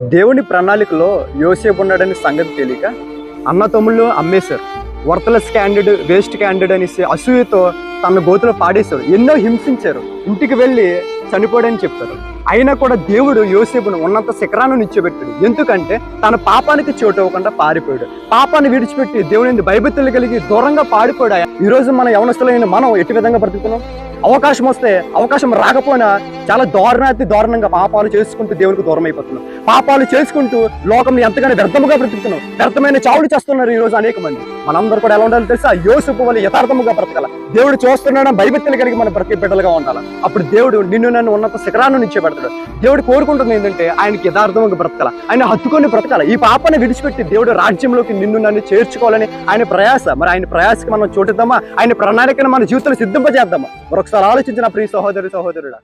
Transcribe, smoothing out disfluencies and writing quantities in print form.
దేవుని ప్రణాళికలో యోసేపు ఉన్నాడని సంగతి తెలియక అన్న తమ్ముళ్ళు అమ్మేశారు. వర్తలెస్ క్యాండిడేట్, వేస్ట్ క్యాండిడేట్ అనేసి అసూయతో తన గోతులో పాడేశారు. ఎన్నో హింసించారు. ఇంటికి వెళ్ళి చనిపోయాడని చెప్తారు. అయినా కూడా దేవుడు యోసేపును ఉన్నంత శిఖరాన్ని నిల్చోబెట్టాడు. ఎందుకంటే తన పాపానికి చోటు ఇవ్వకుండా పారిపోయాడు. పాపాన్ని విడిచిపెట్టి దేవుని భయభక్తులు కలిగి దూరంగా పాడిపోయాడు. ఈ రోజు మన యవనస్తులైన మనం ఎట్టి విధంగా బ్రతుకుతున్నాం? అవకాశం వస్తే, అవకాశం రాకపోయినా చాలా దారుణంగా పాపాలు చేసుకుంటూ దేవునికి దూరం అయిపోతున్నాం. పాపాలు చేసుకుంటూ లోకంని ఎంతగానో వ్యర్థముగా బ్రతుకుతున్నాం. వ్యర్థమైన చావులు చేస్తున్నారు ఈ రోజు అనేక మంది. మనందరూ కూడా ఎలా ఉండాలో తెలుసా? యోసేపు వల్ల యథార్థముగా బ్రతకాల. దేవుడు చూస్తున్నాడు, భయభక్తులు కలిగి మన బ్రతికే బిడ్డలుగా ఉండాలి. అప్పుడు దేవుడు నిన్ను నన్ను ఉన్నత శిఖరాన్ని నిల్చోబెడతాడు. దేవుడు కోరుకుంటుంది ఏంటంటే ఆయనకి యథార్థముగా బ్రతకాల, ఆయన హత్తుకొని బ్రతకాల. ఈ పాపాన్ని విడిచిపెట్టి దేవుడు రాజ్యంలోకి నిన్ను నన్ను చేర్చుకోవాలని ఆయన ప్రయాస. మరి ఆయన ప్రయాసకి మనం చోటిద్దామా? ఆయన ప్రణాళికను మన జీవితంలో సిద్ధింపజేద్దామా? మరొకసారి ఆలోచించిన ప్రియ సహోదరుడా.